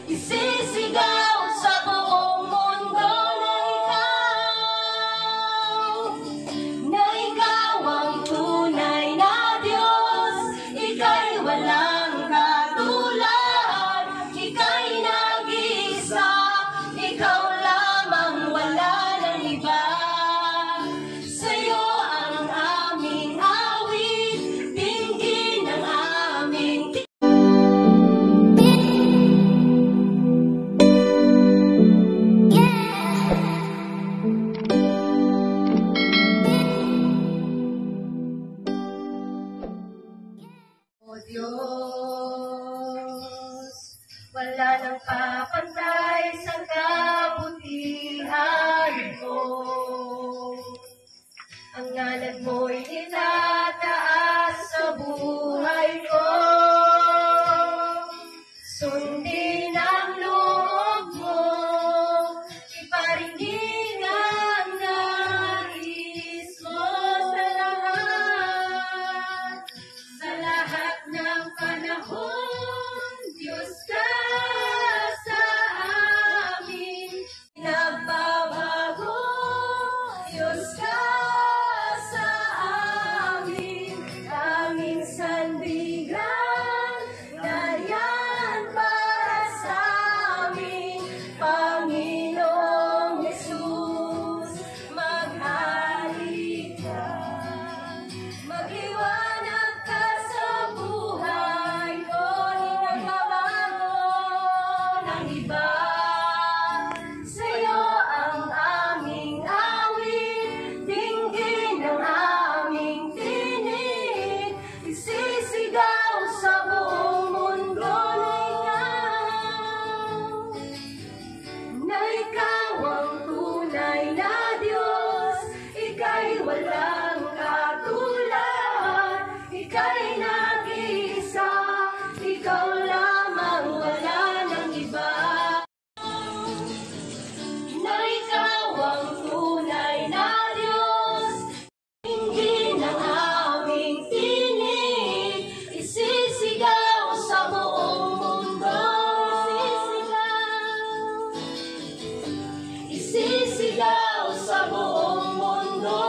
Isisigaw sa buong mundo na ikaw ang tunay na Diyos. Ika'y walang katulad, ika'y nag-iisa, ikaw lamang, wala ng iba. Sa'yo ang aming awit, dinggin ang aming O Diyos, wala nang papantay sa kabutihan mo. Ang ngalan mo'y itataas sa buhay ko. Sundin ang loob mo, iparingin ang nais mo sa lahat ng panahon. Diyos ka sa amin, nagbabago. Diyos ka sa amin, aming sandigan, nariyan para sa amin. Panginoong Jesus, maghari ka, magliwanag ka sa buhay ko, hinagbabago ng iba. Sa'yo ang aming awit, dinggin ang aming tinig, isisigaw sa buong mundo na ikaw ang tunay na Diyos. Ika'y walang katulad, ika'y nag-iisa, ikaw lamang, wala ng iba. Na ikaw ang tunay na Diyos, dinggin ang aming tinig, isisigaw sa buong mundo. Isisigaw sa buong mundo.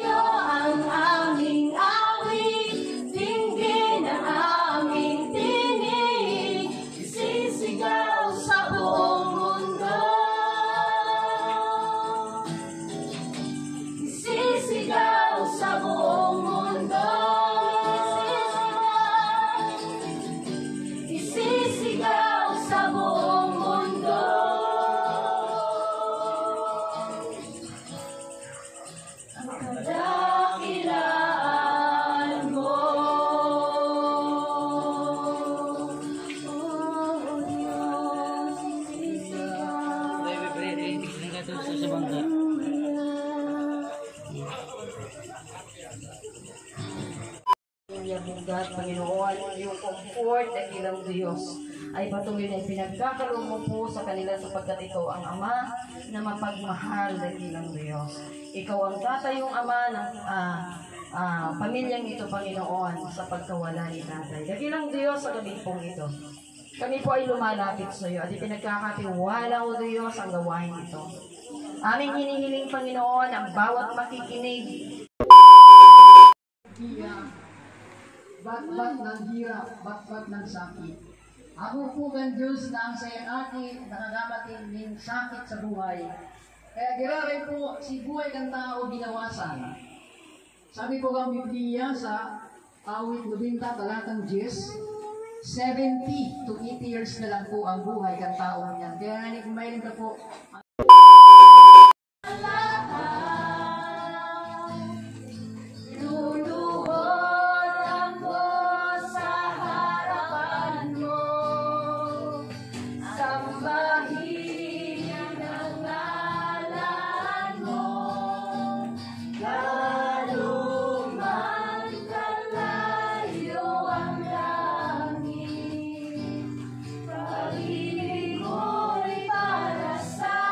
Sa'yo ang aming awit, dinggin ang aming tinig, isisigaw sa buong mundo. Isisigaw sa buong mundo. Isisigaw sa buong mundo. Ang kadakilaan mo, O Diyos, isisigaw. Inyong hinggat, Panginoon, yung comfort ng ilang Diyos ay patuloy na pinagkakaroon mo po sa kanila sapagkat ikaw ang Ama na mapagmahal ng ilang Diyos. Ikaw ang tatayong Ama ng pamilyang ito, Panginoon, sa pagkawala ni Tatay. Dakilang Diyos sa gabi pong ito, kami po ay lumalapit sa iyo at ipinagkakatiwala, O Diyos, ang gawain ito. Aming hinihiling, Panginoon, ang bawat makikinig. Bat-bat ng hirap, bat-bat ng sakit. Ako po kan Diyos na ang sayan akin, nakagamatin ng sakit sa buhay. Kaya giraray po, si buhay kang tao binawasan. Sabi po kang Biblia sa awit 90 talatang 10, 70 to 80 years na lang po ang buhay kang tao niyan. Kaya nga kumain ka po. Pag-ibig mo'y para sa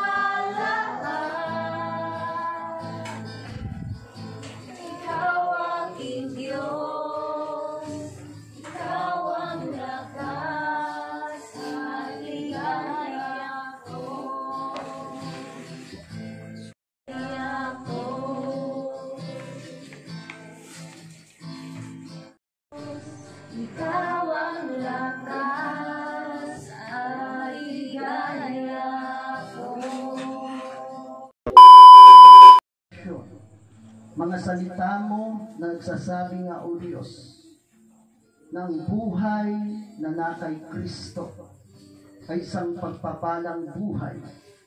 salita mo na nagsasabi nga, O Diyos, ng buhay na nakay Kristo ay isang pagpapalang buhay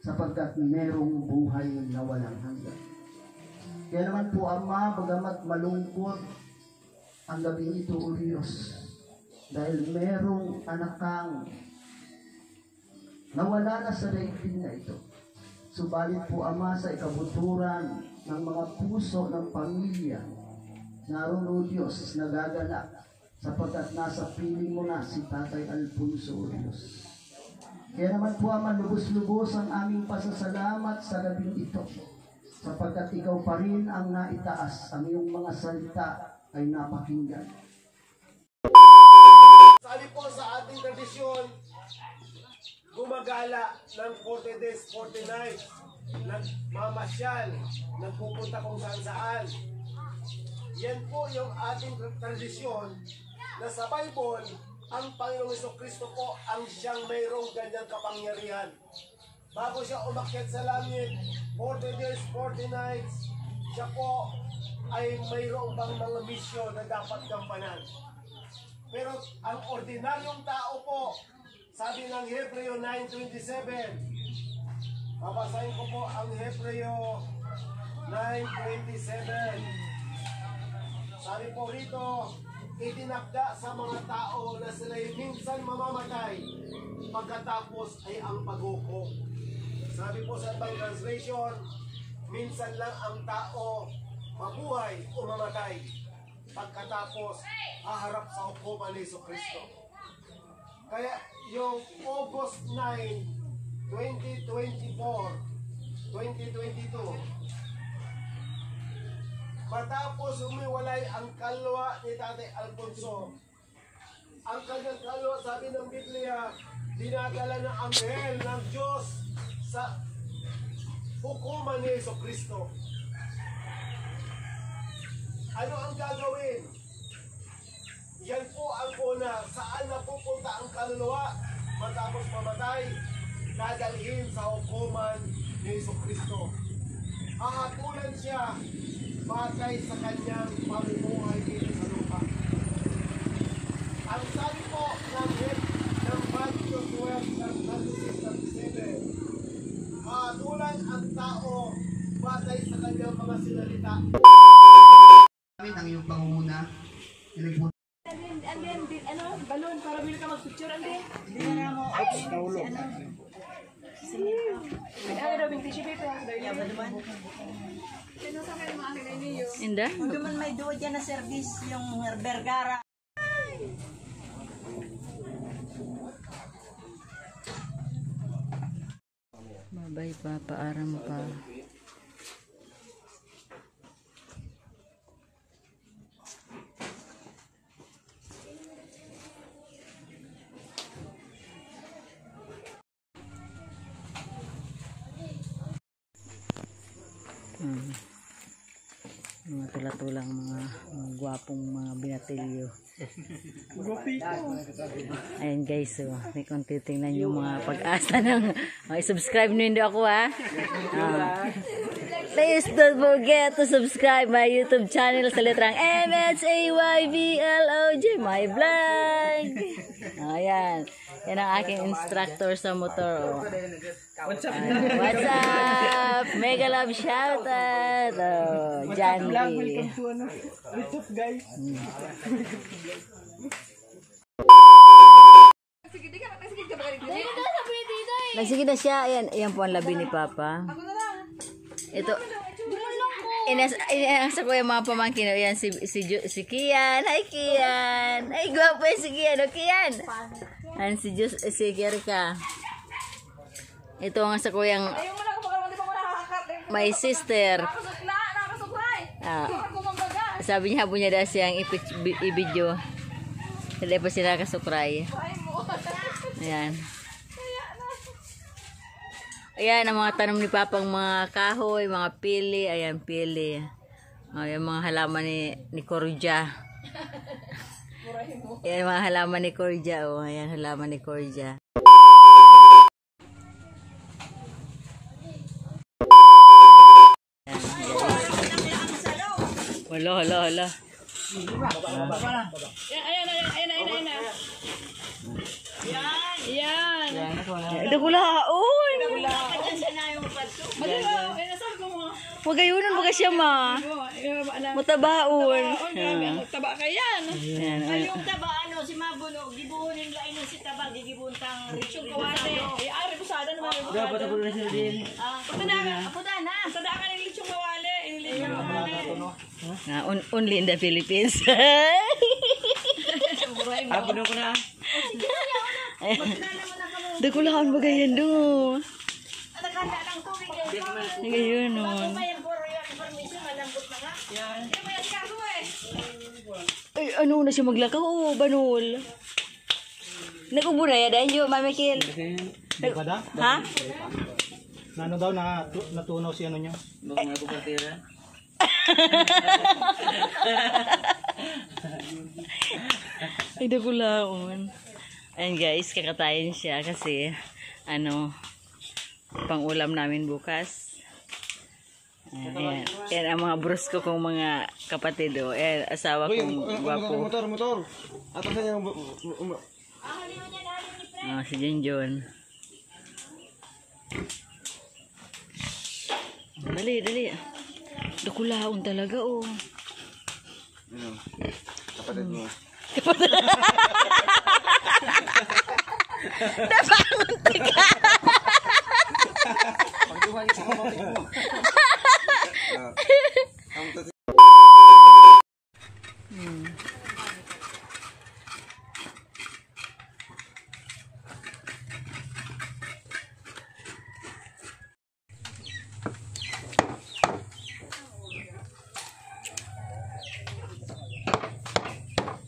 sapagkat merong buhay na walang hanggan. Kaya naman po, Ama, bagamat malungkot ang gabi nito, O Diyos, dahil merong anak kang nawala na sa daigdig na ito. Subalit po, Ama, sa ikabuturan ng mga puso ng pamilya, naroon, O Diyos, nagagalak sapagkat nasa piling mo na si Tatay Alfonso, O Diyos. Kaya naman po, Ama, lubos-lubos ang aming pasasalamat sa gabing ito sapagkat ikaw pa rin ang naitaas, ang iyong mga salita ay napakinggan. Sali po sa ating tradisyon, gumagala ng 40 days, 40 nights, nagmamasyal, nagpupunta kung saan-saan. Yan po yung ating tradisyon na sa Bible, ang Panginoong Jesucristo po ang siyang mayroong ganyang kapangyarihan. Bago siya umakyat sa langit, 40 days, 40 nights, siya po ay mayroong bang mga misyon na dapat gampanan. Pero ang ordinaryong tao po, sabi ng Hebreo 9:27, babasahin ko po ang Hebreo 9:27. Sabi po rito, itinakda sa mga tao na sila'y minsan mamamatay, pagkatapos ay ang paghukom. Sabi po sa ibang translation, minsan lang ang tao mabuhay o mamatay, pagkatapos haharap sa hukuman ni Jesucristo. Kaya yung August 9, 2024, 2022, matapos humiwalay ang kalwa ni Tatay Alfonso, ang kanyang kalwa, sabi ng Biblia, dinadala ng anghel ng Diyos sa hukuman ni Jesucristo. Ano ang gagawin? Yan po ang una. Saan napupunta ang kaluluwa matapos mamatay? Dadalhin sa hukuman ni Jesucristo. Hahatulan siya batay sa kanyang pamumuhay dito sa lupa. Ang sabi po ng Matthew 12:36-37, hahatulan ang tao batay sa kanyang mga sinalita. Ang iyong pangunguna, balon para bili ka mag-picture andi. Hindi na mo. Ay, daw binti siya pa. Ya ba naman? Sino sa kayo mga akin niyo? Inda? Duman may duwa dyan na service yung Bergara. Babay pa, paaram pa. Mga tula-tulang mga gwapong mga binatilyo. Ayan guys, so kung titingnan yung mga pag-asa ng subscribe nyo, hindi ako please don't forget to subscribe my YouTube channel sa letrang MHAYVLOJ, my vlog. Ayan, yan ang aking instructor sa motor. What's up? Mega love shoutout. Jandy. What's up guys? Nagsige na siya. Ayan po ang labi ni Papa. Ito. Inasa ko yung mga pamangkin. Ayan si Kian. Hi Kian. Ay gwapo yan si Kian. O Kian. Ayan si Kirka. Ito ang sa ko yung my sister. Sabi niya, habon niya dahil siyang i-video. Hindi pa sila kasukray. Ayan. Ayan ang mga tanom ni Papang mga kahoy, mga pili. Ayan, pili. Ayan mga halaman ni Corja. Ayan mga halaman ni Corja. Oh, ayan halaman ni Corja. Hala. Ayan na. Yan. Dagulaon. Madalo, nasaan ko mo? Magayunan baga siya ma. Matabaon. Taba ka yan. Yung taba, si Mabuno, gibuhunin lain si taba, gigibuntang Yung kawate. Ari ko sada naman. Dapat ako na siya din. Puta na. Sada ka ng lechong kawale. Lechong kawale. Only in the Philippines. Puno ko na. Dagulaon baga yan do. Nakanda ng tubig. Ngayon no. May boro yung permission, malambot na nga. Yung may kaso Ay, ano na siya maglakaw? Oo, banol. Nag-ubo na yan, dahil yung mamikil. Kada? Ha? Na ano daw, natunaw si ano nyo? Ay, dagulaon. Ayan guys, kakatayin siya kasi, pang ulam namin bukas. Ayan. Yan ang mga bros ko kong mga kapatid. Ayan, asawa kong gwapo. Motor. Atas na yung... Si Junjun. Dali. Dagulaon talaga, oh. Kapatid mo. Napangunti ka! Pagduhan sa kapatid mo.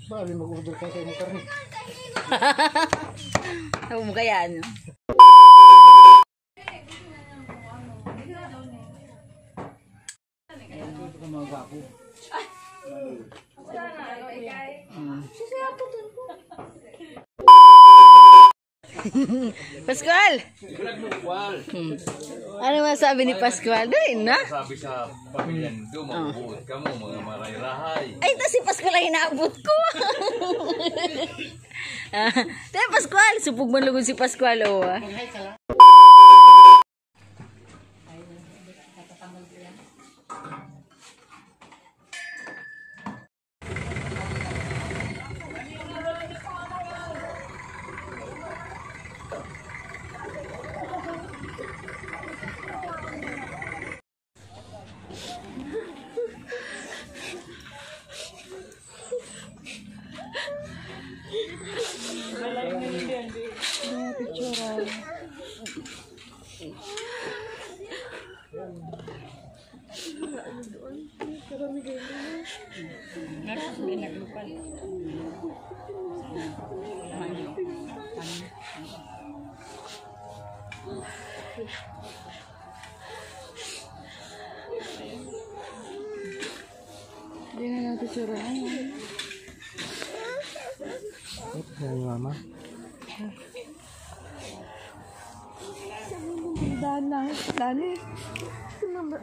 Bali mag-order ka sa inyo karne. Ano mo kaya, ano? Pascual! Ano masabi ni Pascual? Dali na. Sabi sa pamilya nito, mabubuot ka mo, mga marayrahay. Ay, ito si Pascual ang hinaabot ko. Tayo Pascual, supog man lugod si Pascual, oh. Hindi na natin surahan. Yan yung mama. Dani. Ano